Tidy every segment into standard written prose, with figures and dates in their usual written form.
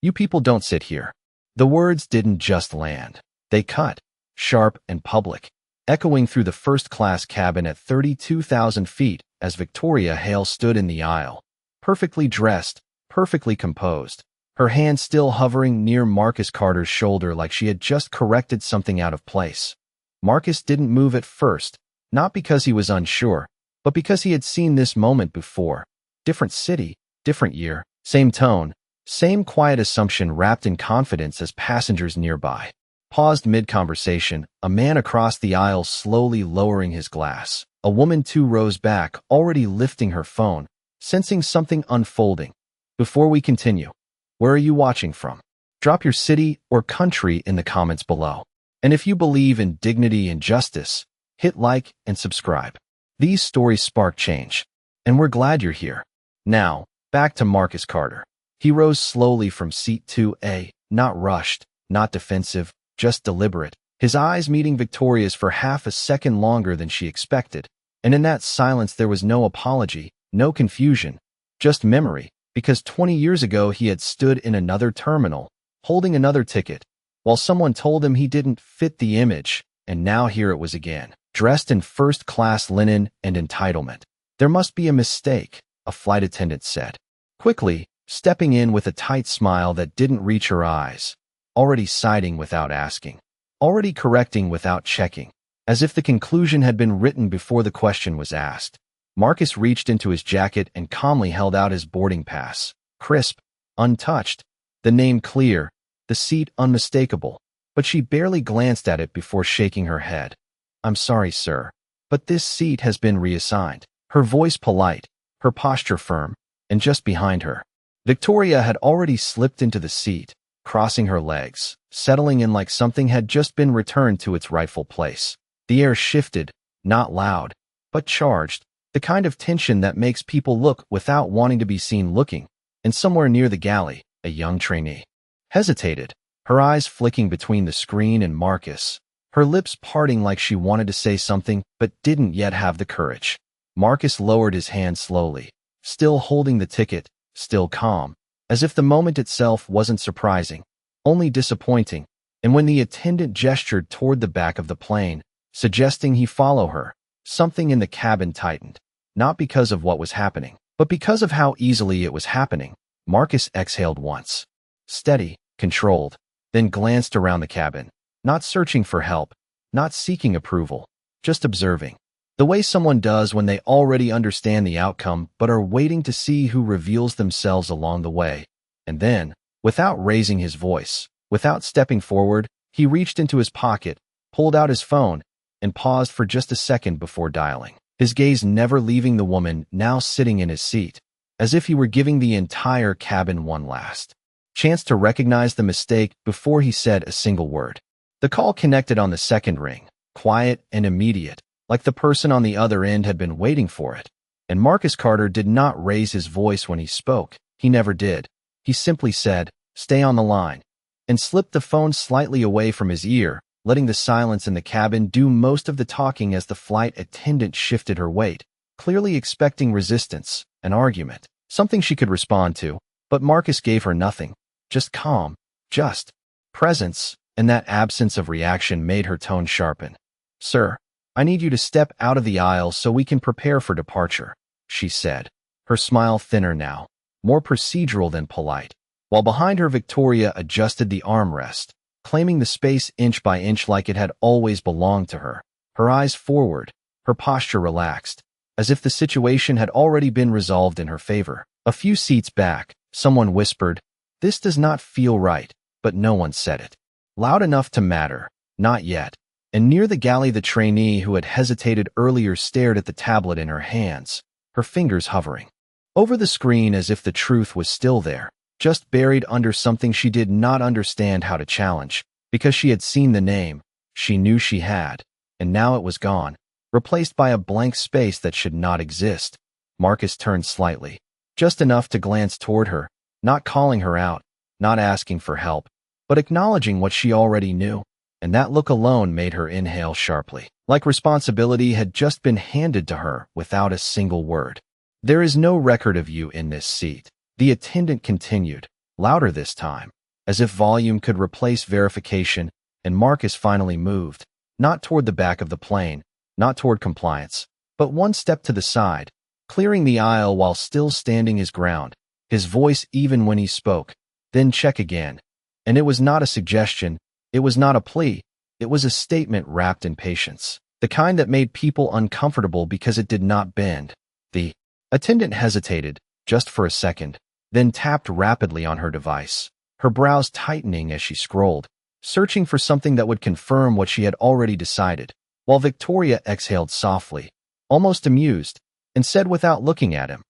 You people don't sit here." The words didn't just land. They cut, sharp and public, echoing through the first-class cabin at 32,000 feet as Victoria Hale stood in the aisle, perfectly dressed, perfectly composed, her hand still hovering near Marcus Carter's shoulder like she had just corrected something out of place. Marcus didn't move at first, not because he was unsure, but because he had seen this moment before. Different city, different year, same tone, same quiet assumption wrapped in confidence as passengers nearby paused mid-conversation, a man across the aisle slowly lowering his glass, a woman 2 rows back already lifting her phone, sensing something unfolding. "Before we continue, where are you watching from? Drop your city or country in the comments below. And if you believe in dignity and justice, hit like and subscribe." These stories spark change, and we're glad you're here. Now, back to Marcus Carter. He rose slowly from seat 2A, not rushed, not defensive, just deliberate, his eyes meeting Victoria's for half a second longer than she expected. And in that silence there was no apology, no confusion, just memory, because 20 years ago he had stood in another terminal, holding another ticket, while someone told him he didn't fit the image, and now here it was again, dressed in first-class linen and entitlement. "There must be a mistake," a flight attendant said, quickly, stepping in with a tight smile that didn't reach her eyes, already siding without asking, already correcting without checking, as if the conclusion had been written before the question was asked. Marcus reached into his jacket and calmly held out his boarding pass, crisp, untouched, the name clear, the seat unmistakable, but she barely glanced at it before shaking her head. "I'm sorry, sir, but this seat has been reassigned." Her voice polite, her posture firm, and just behind her, Victoria had already slipped into the seat, crossing her legs, settling in like something had just been returned to its rightful place. The air shifted, not loud, but charged, the kind of tension that makes people look without wanting to be seen looking, and somewhere near the galley, a young trainee hesitated, her eyes flicking between the screen and Marcus, her lips parting like she wanted to say something but didn't yet have the courage. Marcus lowered his hand slowly, still holding the ticket, still calm, as if the moment itself wasn't surprising, only disappointing, and when the attendant gestured toward the back of the plane, suggesting he follow her, something in the cabin tightened, not because of what was happening, but because of how easily it was happening. Marcus exhaled once, steady, controlled, then glanced around the cabin, not searching for help, not seeking approval, just observing. The way someone does when they already understand the outcome but are waiting to see who reveals themselves along the way. And then, without raising his voice, without stepping forward, he reached into his pocket, pulled out his phone, and paused for just a second before dialing, his gaze never leaving the woman now sitting in his seat, as if he were giving the entire cabin one last chance to recognize the mistake before he said a single word. The call connected on the second ring, quiet and immediate, like the person on the other end had been waiting for it. And Marcus Carter did not raise his voice when he spoke. He never did. He simply said, "Stay on the line," and slipped the phone slightly away from his ear, letting the silence in the cabin do most of the talking as the flight attendant shifted her weight, clearly expecting resistance, an argument, something she could respond to. But Marcus gave her nothing, just calm, just presence, and that absence of reaction made her tone sharpen. "Sir, I need you to step out of the aisle so we can prepare for departure," she said, her smile thinner now, more procedural than polite, while behind her Victoria adjusted the armrest, claiming the space inch by inch like it had always belonged to her, her eyes forward, her posture relaxed, as if the situation had already been resolved in her favor. A few seats back, someone whispered, "This does not feel right," but no one said it loud enough to matter, not yet. And near the galley the trainee who had hesitated earlier stared at the tablet in her hands, her fingers hovering over the screen as if the truth was still there, just buried under something she did not understand how to challenge, because she had seen the name, she knew she had, and now it was gone, replaced by a blank space that should not exist. Marcus turned slightly, just enough to glance toward her, not calling her out, not asking for help, but acknowledging what she already knew. And that look alone made her inhale sharply, like responsibility had just been handed to her without a single word. "There is no record of you in this seat," the attendant continued, louder this time, as if volume could replace verification, and Marcus finally moved, not toward the back of the plane, not toward compliance, but one step to the side, clearing the aisle while still standing his ground, his voice even when he spoke. Then check again. And it was not a suggestion, it was not a plea, it was a statement wrapped in patience, the kind that made people uncomfortable because it did not bend. The attendant hesitated, just for a second, then tapped rapidly on her device, her brows tightening as she scrolled, searching for something that would confirm what she had already decided, while Victoria exhaled softly, almost amused, and said without looking at him,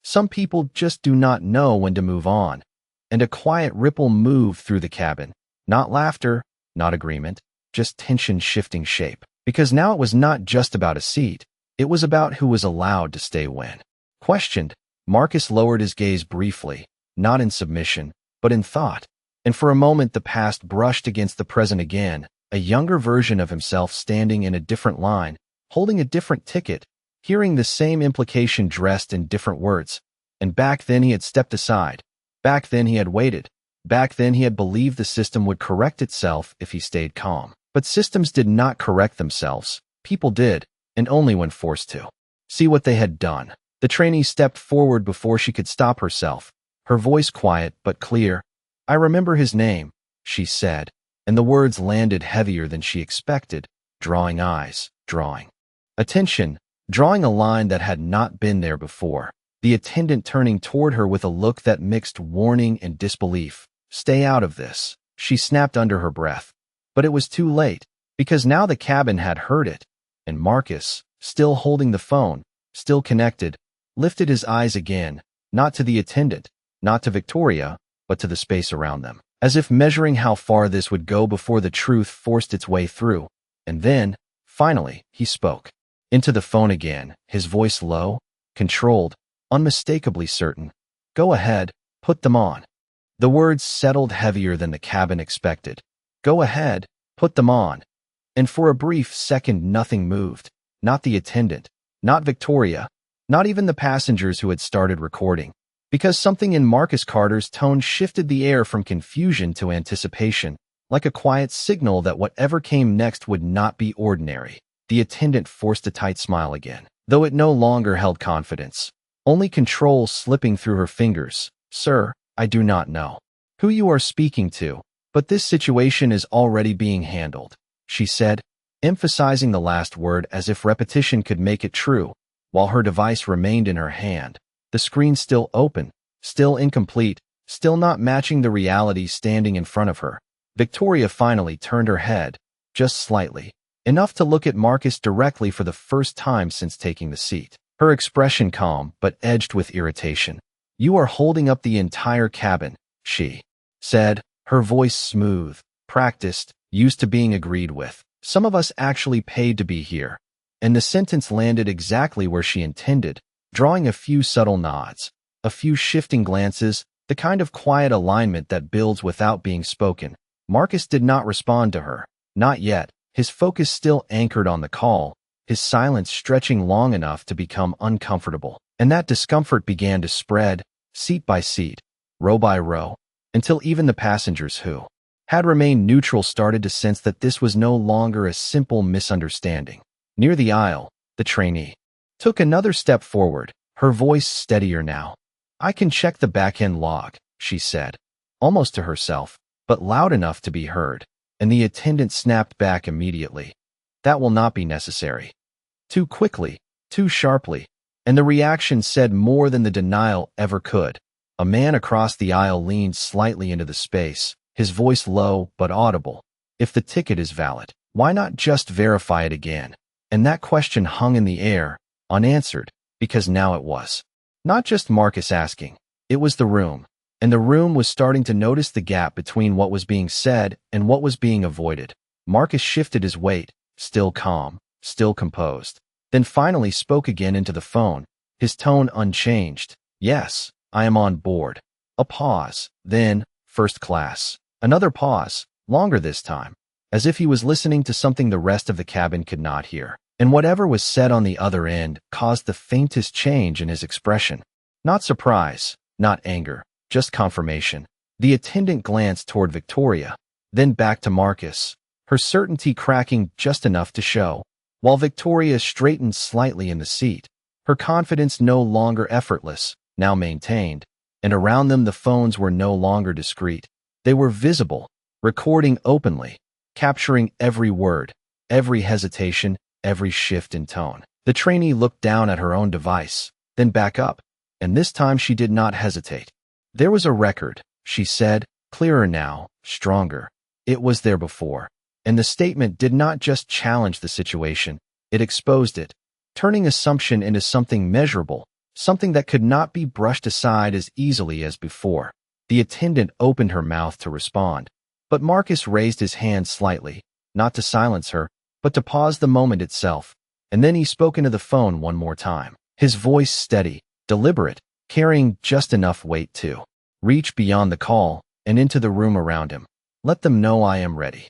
"Some people just do not know when to move on." And a quiet ripple moved through the cabin. Not laughter, not agreement, just tension shifting shape. Because now it was not just about a seat. It was about who was allowed to stay when. Questioned, Marcus lowered his gaze briefly, not in submission, but in thought. And for a moment the past brushed against the present again, a younger version of himself standing in a different line, holding a different ticket, hearing the same implication dressed in different words. And back then he had stepped aside. Back then he had waited. Back then he had believed the system would correct itself if he stayed calm. But systems did not correct themselves. People did, and only when forced to. See what they had done. The trainee stepped forward before she could stop herself, her voice quiet but clear. "I remember his name," she said, and the words landed heavier than she expected, drawing eyes, drawing attention, drawing a line that had not been there before. The attendant turning toward her with a look that mixed warning and disbelief. "Stay out of this," she snapped under her breath. But it was too late, because now the cabin had heard it, and Marcus, still holding the phone, still connected, lifted his eyes again, not to the attendant, not to Victoria, but to the space around them, as if measuring how far this would go before the truth forced its way through. And then, finally, he spoke. Into the phone again, his voice low, controlled, unmistakably certain. "Go ahead, put them on." The words settled heavier than the cabin expected. Go ahead, put them on. And for a brief second nothing moved. Not the attendant, not Victoria, not even the passengers who had started recording. Because something in Marcus Carter's tone shifted the air from confusion to anticipation, like a quiet signal that whatever came next would not be ordinary. The attendant forced a tight smile again, though it no longer held confidence. Only control slipping through her fingers. "Sir, I do not know who you are speaking to, but this situation is already being handled," she said, emphasizing the last word as if repetition could make it true, while her device remained in her hand, the screen still open, still incomplete, still not matching the reality standing in front of her. Victoria finally turned her head, just slightly, enough to look at Marcus directly for the first time since taking the seat. Her expression calm, but edged with irritation. "You are holding up the entire cabin," she said, her voice smooth, practiced, used to being agreed with. "Some of us actually paid to be here." And the sentence landed exactly where she intended, drawing a few subtle nods, a few shifting glances, the kind of quiet alignment that builds without being spoken. Marcus did not respond to her. Not yet, his focus still anchored on the call, his silence stretching long enough to become uncomfortable. And that discomfort began to spread, seat by seat, row by row, until even the passengers who had remained neutral started to sense that this was no longer a simple misunderstanding. Near the aisle, the trainee took another step forward, her voice steadier now. "I can check the back-end log," she said, almost to herself, but loud enough to be heard, and the attendant snapped back immediately. "That will not be necessary." Too quickly, too sharply, and the reaction said more than the denial ever could. A man across the aisle leaned slightly into the space, his voice low but audible. "If the ticket is valid, why not just verify it again?" And that question hung in the air, unanswered, because now it was not just Marcus asking, it was the room. And the room was starting to notice the gap between what was being said and what was being avoided. Marcus shifted his weight, still calm, still composed, then finally spoke again into the phone, his tone unchanged. "Yes, I am on board." A pause, then, "First class." Another pause, longer this time, as if he was listening to something the rest of the cabin could not hear. And whatever was said on the other end caused the faintest change in his expression. Not surprise, not anger, just confirmation. The attendant glanced toward Victoria, then back to Marcus, her certainty cracking just enough to show, while Victoria straightened slightly in the seat, her confidence no longer effortless, now maintained, and around them the phones were no longer discreet. They were visible, recording openly, capturing every word, every hesitation, every shift in tone. The trainee looked down at her own device, then back up, and this time she did not hesitate. There was a record, she said, clearer now, stronger. It was there before, and the statement did not just challenge the situation, it exposed it, turning assumption into something measurable, something that could not be brushed aside as easily as before. The attendant opened her mouth to respond, but Marcus raised his hand slightly, not to silence her, but to pause the moment itself, and then he spoke into the phone one more time, his voice steady, deliberate, carrying just enough weight to reach beyond the call and into the room around him. Let them know I am ready.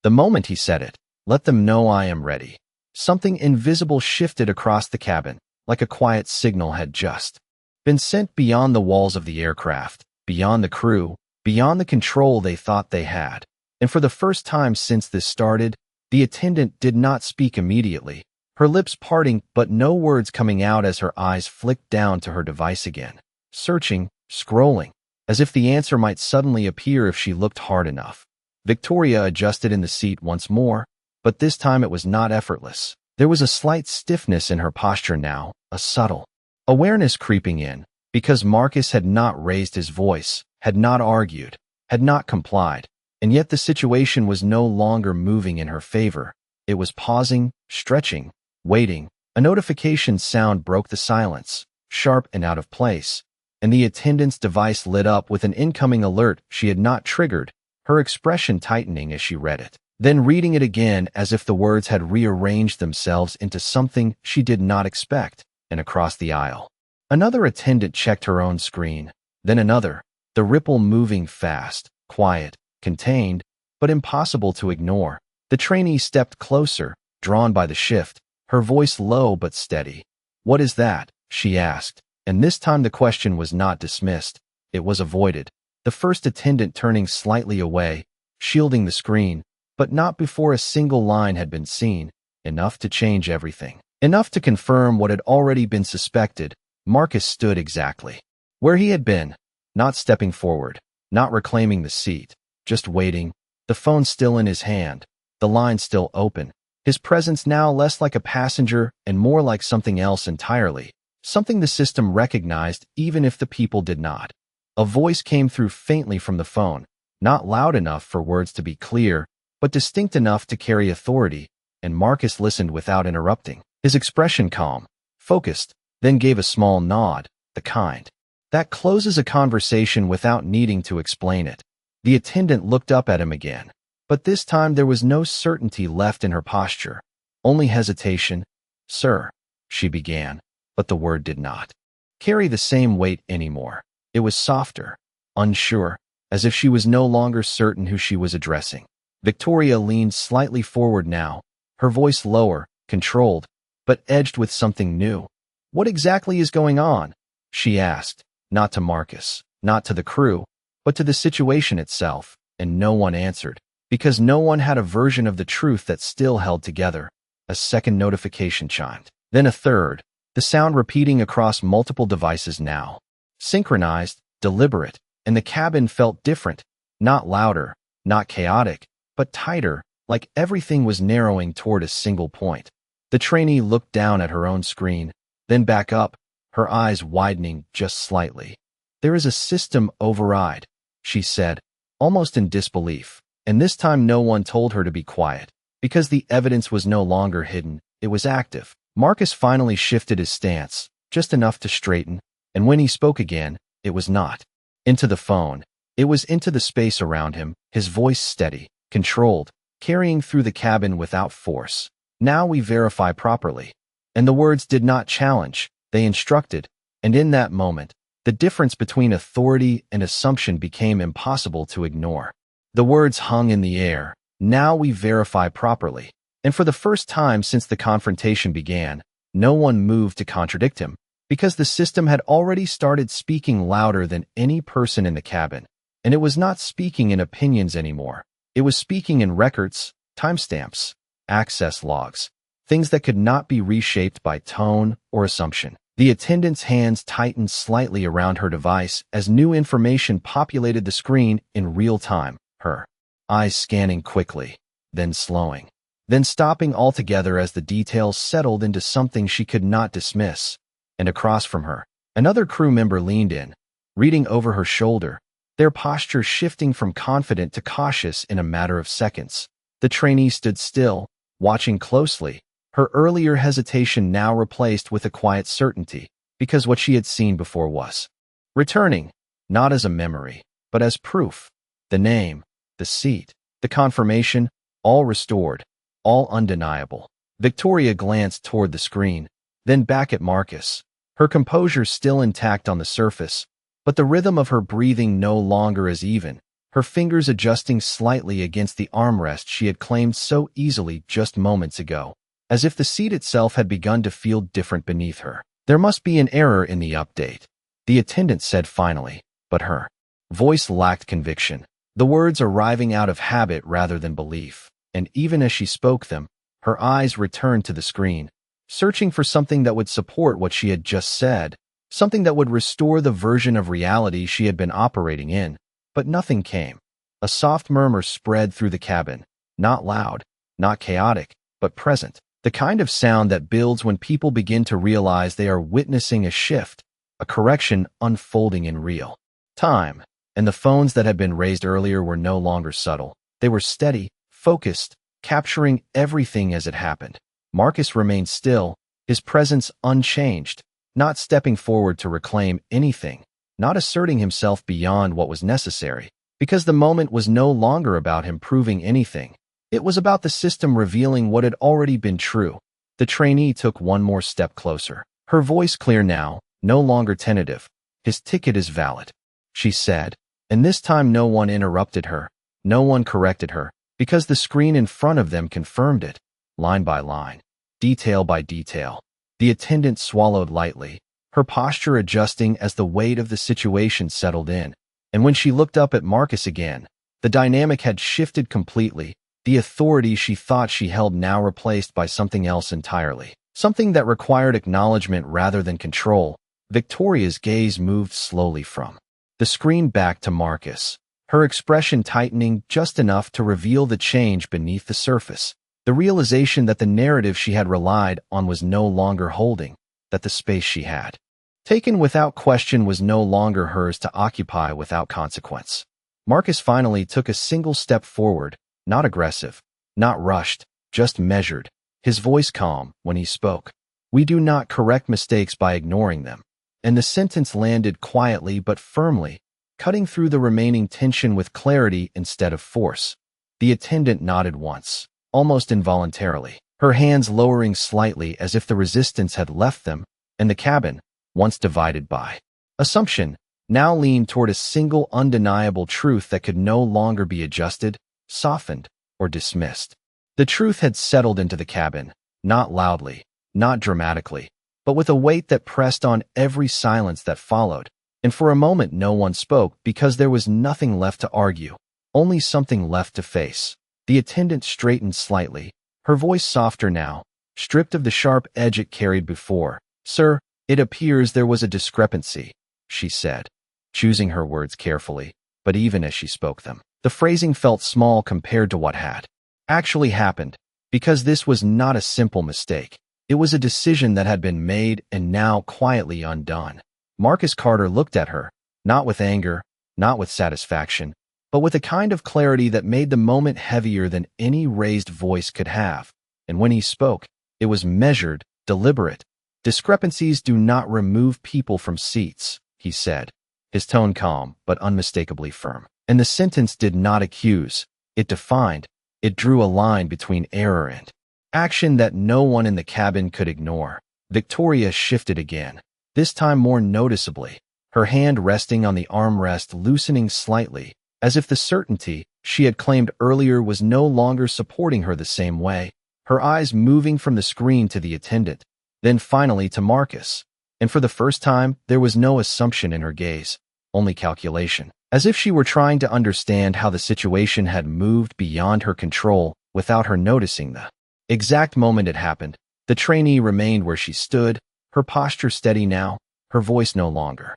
The moment he said it, let them know I am ready, something invisible shifted across the cabin, like a quiet signal had just been sent beyond the walls of the aircraft, beyond the crew, beyond the control they thought they had. And for the first time since this started, the attendant did not speak immediately, her lips parting but no words coming out as her eyes flicked down to her device again, searching, scrolling, as if the answer might suddenly appear if she looked hard enough. Victoria adjusted in the seat once more, but this time it was not effortless. There was a slight stiffness in her posture now, a subtle awareness creeping in, because Marcus had not raised his voice, had not argued, had not complied, and yet the situation was no longer moving in her favor. It was pausing, stretching, waiting. A notification sound broke the silence, sharp and out of place, and the attendant's device lit up with an incoming alert she had not triggered, her expression tightening as she read it, then reading it again as if the words had rearranged themselves into something she did not expect, and across the aisle. Another attendant checked her own screen, then another, the ripple moving fast, quiet, contained, but impossible to ignore. The trainee stepped closer, drawn by the shift, her voice low but steady. "What is that?" she asked, and this time the question was not dismissed, it was avoided. The first attendant turning slightly away, shielding the screen, but not before a single line had been seen, enough to change everything. Enough to confirm what had already been suspected. Marcus stood exactly where he had been, not stepping forward, not reclaiming the seat, just waiting, the phone still in his hand, the line still open, his presence now less like a passenger and more like something else entirely, something the system recognized even if the people did not. A voice came through faintly from the phone, not loud enough for words to be clear, but distinct enough to carry authority, and Marcus listened without interrupting, his expression calm, focused, then gave a small nod, the kind that closes a conversation without needing to explain it. The attendant looked up at him again, but this time there was no certainty left in her posture, only hesitation. "Sir," she began, but the word did not carry the same weight anymore. It was softer, unsure, as if she was no longer certain who she was addressing. Victoria leaned slightly forward now, her voice lower, controlled, but edged with something new. "What exactly is going on?" she asked, not to Marcus, not to the crew, but to the situation itself, and no one answered, because no one had a version of the truth that still held together. A second notification chimed, then a third, the sound repeating across multiple devices now. Synchronized, deliberate, and the cabin felt different, not louder, not chaotic, but tighter, like everything was narrowing toward a single point. The trainee looked down at her own screen, then back up, her eyes widening just slightly. "There is a system override," she said, almost in disbelief, and this time no one told her to be quiet, because the evidence was no longer hidden, it was active. Marcus finally shifted his stance, just enough to straighten, and when he spoke again, it was not into the phone, it was into the space around him, his voice steady, controlled, carrying through the cabin without force. "Now we verify properly." And the words did not challenge, they instructed, and in that moment, the difference between authority and assumption became impossible to ignore. The words hung in the air, "Now we verify properly." And for the first time since the confrontation began, no one moved to contradict him, because the system had already started speaking louder than any person in the cabin. And it was not speaking in opinions anymore. It was speaking in records, timestamps, access logs, things that could not be reshaped by tone or assumption. The attendant's hands tightened slightly around her device as new information populated the screen in real time, her eyes scanning quickly, then slowing, then stopping altogether as the details settled into something she could not dismiss. And across from her, another crew member leaned in, reading over her shoulder, their posture shifting from confident to cautious in a matter of seconds. The trainee stood still, watching closely, her earlier hesitation now replaced with a quiet certainty, because what she had seen before was returning, not as a memory, but as proof. The name, the seat, the confirmation, all restored, all undeniable. Victoria glanced toward the screen, then back at Marcus, her composure still intact on the surface, but the rhythm of her breathing no longer as even, her fingers adjusting slightly against the armrest she had claimed so easily just moments ago, as if the seat itself had begun to feel different beneath her. There must be an error in the update, the attendant said finally, but her voice lacked conviction, the words arriving out of habit rather than belief, and even as she spoke them, her eyes returned to the screen, searching for something that would support what she had just said, something that would restore the version of reality she had been operating in. But nothing came. A soft murmur spread through the cabin, not loud, not chaotic, but present, the kind of sound that builds when people begin to realize they are witnessing a shift, a correction unfolding in real time. And the phones that had been raised earlier were no longer subtle. They were steady, focused, capturing everything as it happened. Marcus remained still, his presence unchanged, not stepping forward to reclaim anything, not asserting himself beyond what was necessary, because the moment was no longer about him proving anything. It was about the system revealing what had already been true. The trainee took one more step closer, her voice clear now, no longer tentative. "His ticket is valid," she said, and this time no one interrupted her, no one corrected her, because the screen in front of them confirmed it, line by line, detail by detail. The attendant swallowed lightly, her posture adjusting as the weight of the situation settled in, and when she looked up at Marcus again, the dynamic had shifted completely, the authority she thought she held now replaced by something else entirely, something that required acknowledgement rather than control. Victoria's gaze moved slowly from the screen back to Marcus, her expression tightening just enough to reveal the change beneath the surface, the realization that the narrative she had relied on was no longer holding, that the space she had taken without question was no longer hers to occupy without consequence. Marcus finally took a single step forward, not aggressive, not rushed, just measured, his voice calm when he spoke. "We do not correct mistakes by ignoring them." And the sentence landed quietly but firmly, cutting through the remaining tension with clarity instead of force. The attendant nodded once, almost involuntarily, her hands lowering slightly as if the resistance had left them, and the cabin, once divided by assumption, now leaned toward a single undeniable truth that could no longer be adjusted, softened, or dismissed. The truth had settled into the cabin, not loudly, not dramatically, but with a weight that pressed on every silence that followed, and for a moment no one spoke because there was nothing left to argue, only something left to face. The attendant straightened slightly, her voice softer now, stripped of the sharp edge it carried before. "Sir, it appears there was a discrepancy," she said, choosing her words carefully, but even as she spoke them, the phrasing felt small compared to what had actually happened, because this was not a simple mistake. It was a decision that had been made and now quietly undone. Marcus Carter looked at her, not with anger, not with satisfaction, but with a kind of clarity that made the moment heavier than any raised voice could have. And when he spoke, it was measured, deliberate. "Discrepancies do not remove people from seats," he said, his tone calm but unmistakably firm. And the sentence did not accuse, it defined, it drew a line between error and action that no one in the cabin could ignore. Victoria shifted again, this time more noticeably, her hand resting on the armrest loosening slightly, as if the certainty she had claimed earlier was no longer supporting her the same way, her eyes moving from the screen to the attendant, then finally to Marcus. And for the first time, there was no assumption in her gaze, only calculation. as if she were trying to understand how the situation had moved beyond her control without her noticing the exact moment it happened. The trainee remained where she stood, her posture steady now, her voice no longer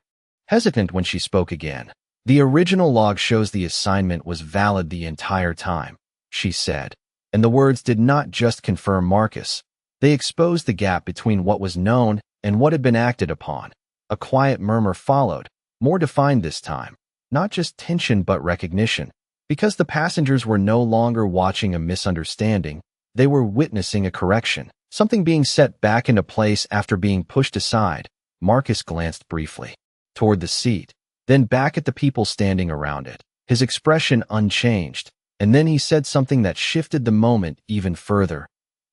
hesitant when she spoke again. The original log shows the assignment was valid the entire time, she said, and the words did not just confirm Marcus. They exposed the gap between what was known and what had been acted upon. A quiet murmur followed, more defined this time, not just tension but recognition. Because the passengers were no longer watching a misunderstanding, they were witnessing a correction, something being set back into place after being pushed aside. Marcus glanced briefly toward the seat, then back at the people standing around it, his expression unchanged, and then he said something that shifted the moment even further.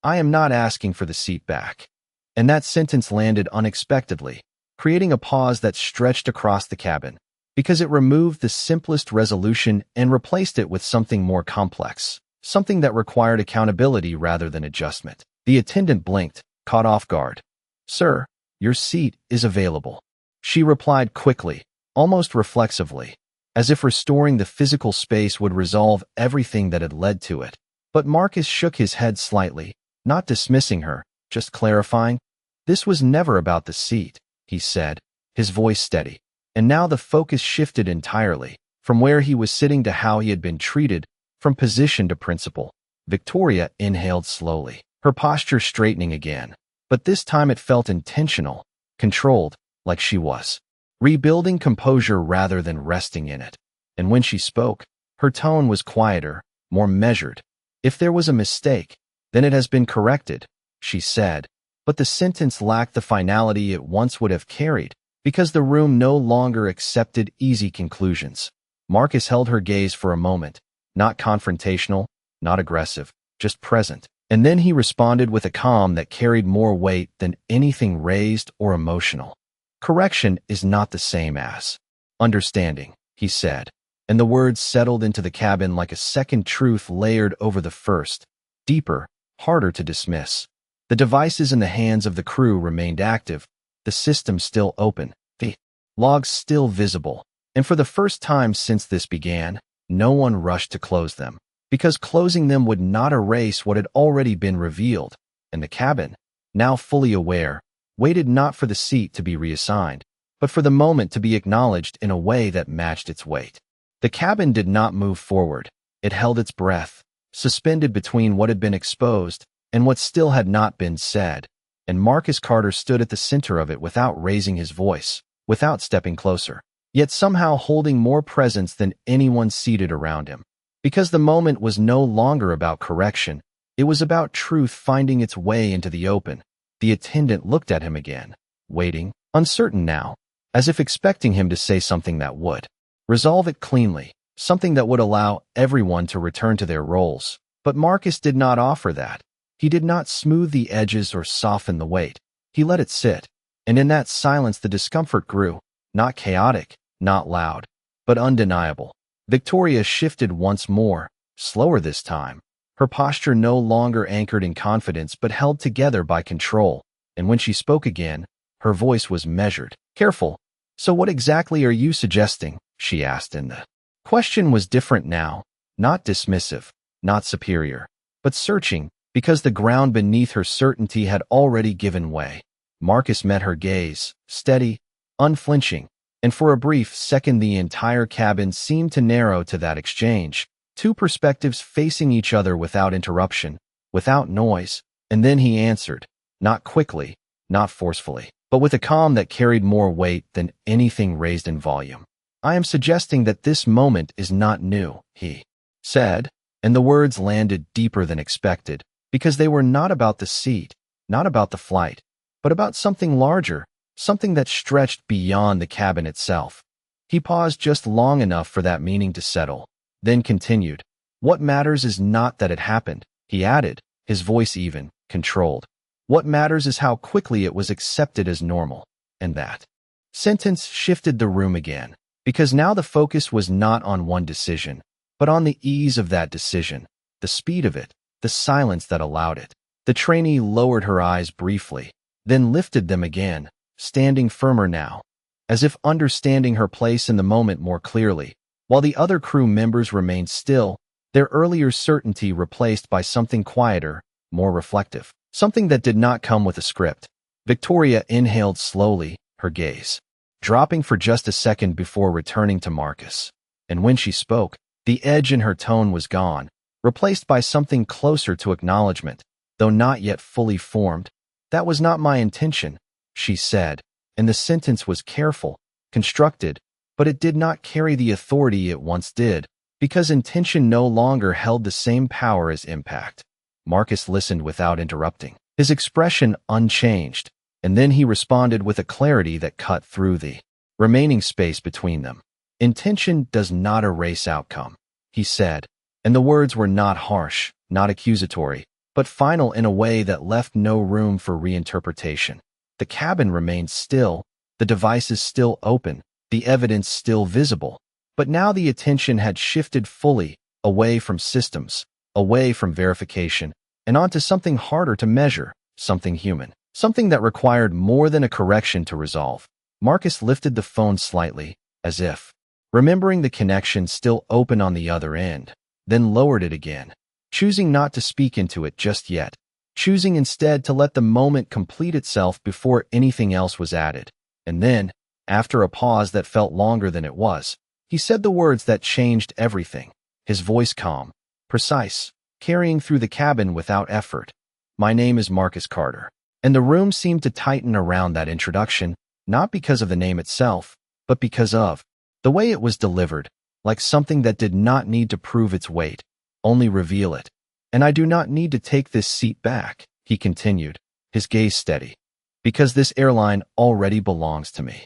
"I am not asking for the seat back." And that sentence landed unexpectedly, creating a pause that stretched across the cabin, because it removed the simplest resolution and replaced it with something more complex, something that required accountability rather than adjustment. The attendant blinked, caught off guard. "Sir, your seat is available," she replied quickly, almost reflexively, as if restoring the physical space would resolve everything that had led to it. But Marcus shook his head slightly, not dismissing her, just clarifying. "This was never about the seat," he said, his voice steady. And now the focus shifted entirely, from where he was sitting to how he had been treated, from position to principle. Victoria inhaled slowly, her posture straightening again, but this time it felt intentional, controlled, like she was rebuilding composure rather than resting in it. And when she spoke, her tone was quieter, more measured. "If there was a mistake, then it has been corrected," she said, but the sentence lacked the finality it once would have carried, because the room no longer accepted easy conclusions. Marcus held her gaze for a moment, not confrontational, not aggressive, just present. And then he responded with a calm that carried more weight than anything raised or emotional. "Correction is not the same as understanding," he said, and the words settled into the cabin like a second truth layered over the first, deeper, harder to dismiss. The devices in the hands of the crew remained active, the system still open, the logs still visible, and for the first time since this began, no one rushed to close them, because closing them would not erase what had already been revealed, and the cabin, now fully aware, waited not for the seat to be reassigned, but for the moment to be acknowledged in a way that matched its weight. The cabin did not move forward. It held its breath, suspended between what had been exposed and what still had not been said, and Marcus Carter stood at the center of it without raising his voice, without stepping closer, yet somehow holding more presence than anyone seated around him. Because the moment was no longer about correction, it was about truth finding its way into the open. The attendant looked at him again, waiting, uncertain now, as if expecting him to say something that would resolve it cleanly, something that would allow everyone to return to their roles. But Marcus did not offer that. He did not smooth the edges or soften the weight. He let it sit, and in that silence the discomfort grew, not chaotic, not loud, but undeniable. Victoria shifted once more, slower this time, her posture no longer anchored in confidence but held together by control, and when she spoke again, her voice was measured, careful. "So what exactly are you suggesting?" she asked, and the question was different now, not dismissive, not superior, but searching, because the ground beneath her certainty had already given way. Marcus met her gaze, steady, unflinching, and for a brief second the entire cabin seemed to narrow to that exchange, two perspectives facing each other without interruption, without noise, and then he answered, not quickly, not forcefully, but with a calm that carried more weight than anything raised in volume. "I am suggesting that this moment is not new," he said, and the words landed deeper than expected, because they were not about the seat, not about the flight, but about something larger, something that stretched beyond the cabin itself. He paused just long enough for that meaning to settle, then continued. "What matters is not that it happened," he added, his voice even, controlled. "What matters is how quickly it was accepted as normal." And that sentence shifted the room again, because now the focus was not on one decision, but on the ease of that decision, the speed of it, the silence that allowed it. The trainee lowered her eyes briefly, then lifted them again, standing firmer now, as if understanding her place in the moment more clearly. while the other crew members remained still, their earlier certainty replaced by something quieter, more reflective, something that did not come with a script. Victoria inhaled slowly, her gaze dropping for just a second before returning to Marcus. And when she spoke, the edge in her tone was gone, replaced by something closer to acknowledgement, though not yet fully formed. "That was not my intention," she said, and the sentence was careful, constructed, but it did not carry the authority it once did, because intention no longer held the same power as impact. Marcus listened without interrupting, his expression unchanged, and then he responded with a clarity that cut through the remaining space between them. "Intention does not erase outcome," he said, and the words were not harsh, not accusatory, but final in a way that left no room for reinterpretation. The cabin remained still, the devices still open, the evidence still visible, but now the attention had shifted fully, away from systems, away from verification, and onto something harder to measure, something human, something that required more than a correction to resolve. Marcus lifted the phone slightly, as if remembering the connection still open on the other end, then lowered it again, choosing not to speak into it just yet, choosing instead to let the moment complete itself before anything else was added. And then, after a pause that felt longer than it was, he said the words that changed everything, his voice calm, precise, carrying through the cabin without effort. "My name is Marcus Carter." And the room seemed to tighten around that introduction, not because of the name itself, but because of the way it was delivered, like something that did not need to prove its weight, only reveal it. "And I do not need to take this seat back," he continued, his gaze steady, "because this airline already belongs to me."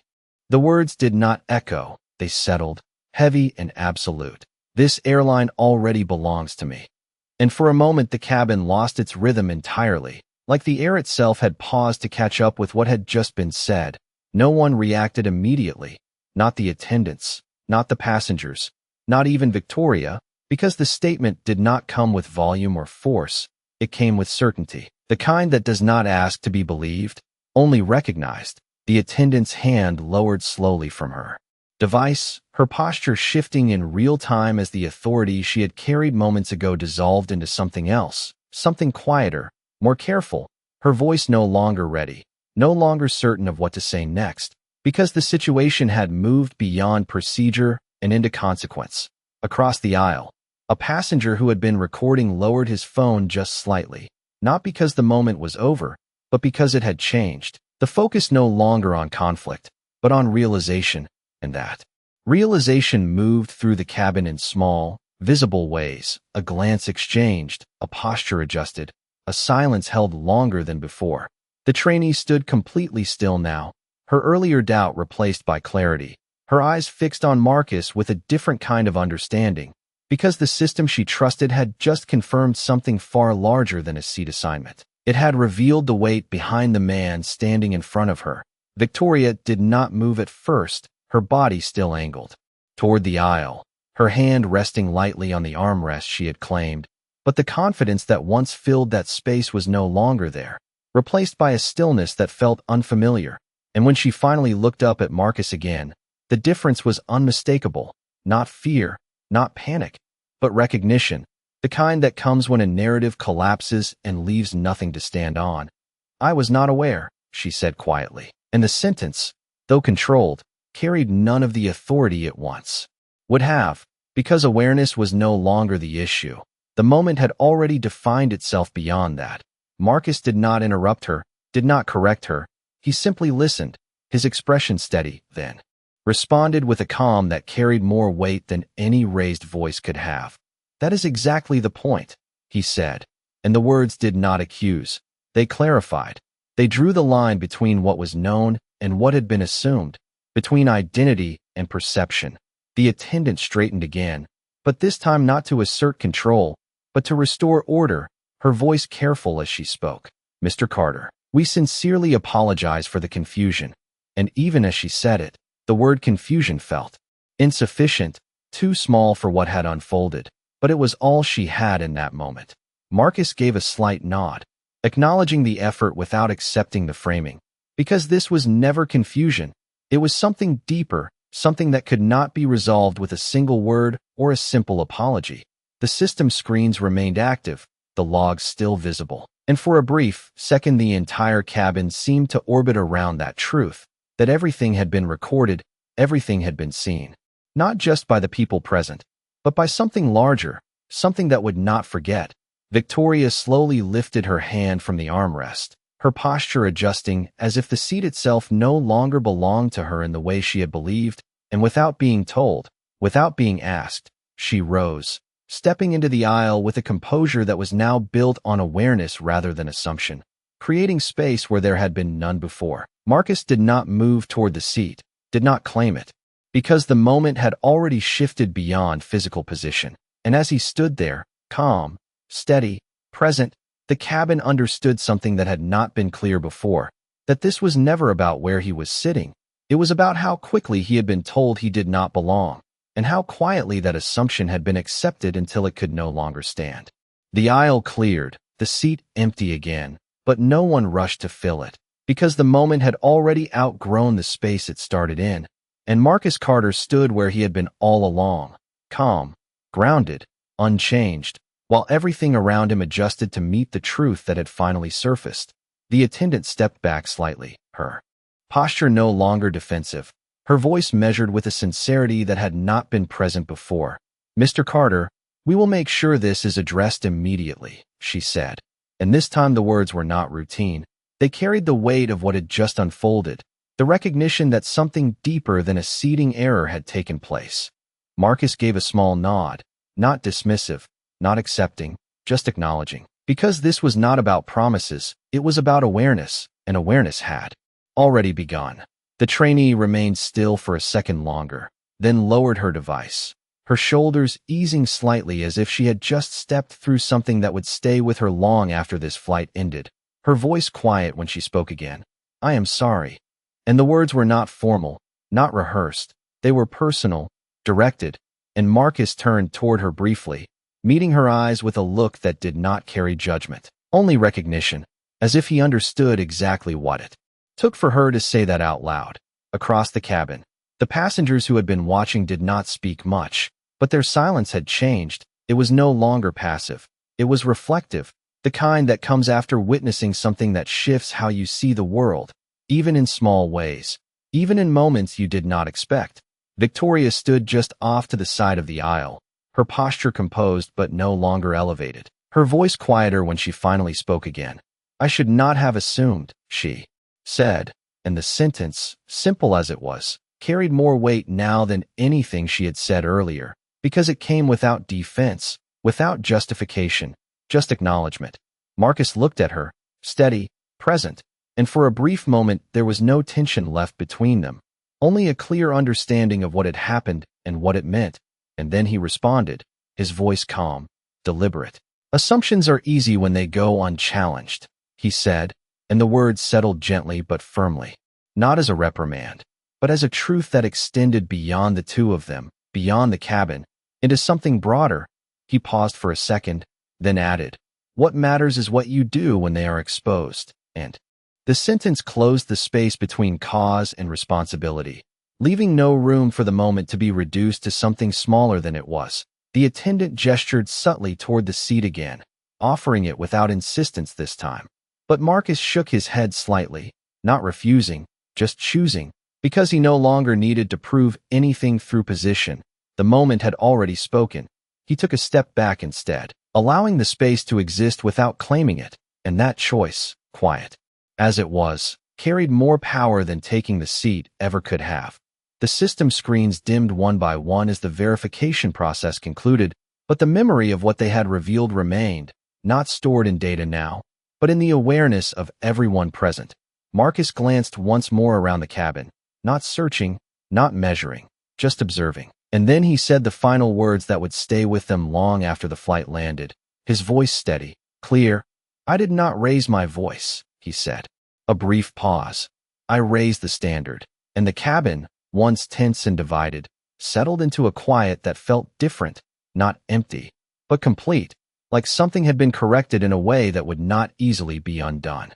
The words did not echo, they settled, heavy and absolute. "This airline already belongs to me." And for a moment the cabin lost its rhythm entirely, like the air itself had paused to catch up with what had just been said. No one reacted immediately, not the attendants, not the passengers, not even Victoria, because the statement did not come with volume or force, it came with certainty, the kind that does not ask to be believed, only recognized. The attendant's hand lowered slowly from her device, her posture shifting in real time as the authority she had carried moments ago dissolved into something else, something quieter, more careful, her voice no longer ready, no longer certain of what to say next, because the situation had moved beyond procedure and into consequence. Across the aisle, a passenger who had been recording lowered his phone just slightly, not because the moment was over, but because it had changed. The focus no longer on conflict, but on realization, and that realization moved through the cabin in small, visible ways, a glance exchanged, a posture adjusted, a silence held longer than before. The trainee stood completely still now, her earlier doubt replaced by clarity, her eyes fixed on Marcus with a different kind of understanding, because the system she trusted had just confirmed something far larger than a seat assignment. It had revealed the weight behind the man standing in front of her. Victoria did not move at first, her body still angled toward the aisle, her hand resting lightly on the armrest she had claimed, but the confidence that once filled that space was no longer there, replaced by a stillness that felt unfamiliar. And when she finally looked up at Marcus again, the difference was unmistakable, not fear, not panic, but recognition, the kind that comes when a narrative collapses and leaves nothing to stand on. "I was not aware," she said quietly, and the sentence, though controlled, carried none of the authority it once would have, because awareness was no longer the issue. The moment had already defined itself beyond that. Marcus did not interrupt her, did not correct her. He simply listened, his expression steady, then responded with a calm that carried more weight than any raised voice could have. "That is exactly the point," he said, and the words did not accuse. They clarified. They drew the line between what was known and what had been assumed, between identity and perception. The attendant straightened again, but this time not to assert control, but to restore order, her voice careful as she spoke. "Mr. Carter, we sincerely apologize for the confusion." And even as she said it, the word confusion felt insufficient, too small for what had unfolded, but it was all she had in that moment. Marcus gave a slight nod, acknowledging the effort without accepting the framing, because this was never confusion. It was something deeper, something that could not be resolved with a single word or a simple apology. The system screens remained active, the logs still visible. And for a brief second, the entire cabin seemed to orbit around that truth, that everything had been recorded, everything had been seen. Not just by the people present, but by something larger, something that would not forget. Victoria slowly lifted her hand from the armrest, her posture adjusting as if the seat itself no longer belonged to her in the way she had believed, and without being told, without being asked, she rose, stepping into the aisle with a composure that was now built on awareness rather than assumption, creating space where there had been none before. Marcus did not move toward the seat, did not claim it, because the moment had already shifted beyond physical position. And as he stood there, calm, steady, present, the cabin understood something that had not been clear before, that this was never about where he was sitting. It was about how quickly he had been told he did not belong, and how quietly that assumption had been accepted until it could no longer stand. The aisle cleared, the seat empty again, but no one rushed to fill it, because the moment had already outgrown the space it started in, and Marcus Carter stood where he had been all along, calm, grounded, unchanged, while everything around him adjusted to meet the truth that had finally surfaced. The attendant stepped back slightly, her posture no longer defensive, her voice measured with a sincerity that had not been present before. "Mr. Carter, we will make sure this is addressed immediately," she said. And this time the words were not routine. They carried the weight of what had just unfolded, the recognition that something deeper than a seating error had taken place. Marcus gave a small nod, not dismissive, not accepting, just acknowledging. Because this was not about promises, it was about awareness, and awareness had already begun. The trainee remained still for a second longer, then lowered her device, her shoulders easing slightly as if she had just stepped through something that would stay with her long after this flight ended. Her voice quiet when she spoke again. "I am sorry." And the words were not formal, not rehearsed. They were personal, directed, and Marcus turned toward her briefly, meeting her eyes with a look that did not carry judgment, only recognition, as if he understood exactly what it took for her to say that out loud. Across the cabin, the passengers who had been watching did not speak much, but their silence had changed. It was no longer passive. It was reflective, the kind that comes after witnessing something that shifts how you see the world, even in small ways, even in moments you did not expect. Victoria stood just off to the side of the aisle, her posture composed but no longer elevated, her voice quieter when she finally spoke again. "I should not have assumed," she said, and the sentence, simple as it was, carried more weight now than anything she had said earlier, because it came without defense, without justification, just acknowledgement. Marcus looked at her, steady, present, and for a brief moment there was no tension left between them, only a clear understanding of what had happened and what it meant. And then he responded, his voice calm, deliberate. "Assumptions are easy when they go unchallenged," he said, and the words settled gently but firmly, not as a reprimand, but as a truth that extended beyond the two of them, beyond the cabin, into something broader. He paused for a second, then added, "What matters is what you do when they are exposed." And the sentence closed the space between cause and responsibility, leaving no room for the moment to be reduced to something smaller than it was. The attendant gestured subtly toward the seat again, offering it without insistence this time. But Marcus shook his head slightly, not refusing, just choosing, because he no longer needed to prove anything through position. The moment had already spoken. He took a step back instead, allowing the space to exist without claiming it, and that choice, quiet as it was, carried more power than taking the seat ever could have. The system screens dimmed one by one as the verification process concluded, but the memory of what they had revealed remained, not stored in data now, but in the awareness of everyone present. Marcus glanced once more around the cabin, not searching, not measuring, just observing. And then he said the final words that would stay with them long after the flight landed, his voice steady, clear. "I did not raise my voice," he said. A brief pause. "I raised the standard." And the cabin, once tense and divided, settled into a quiet that felt different, not empty, but complete, like something had been corrected in a way that would not easily be undone.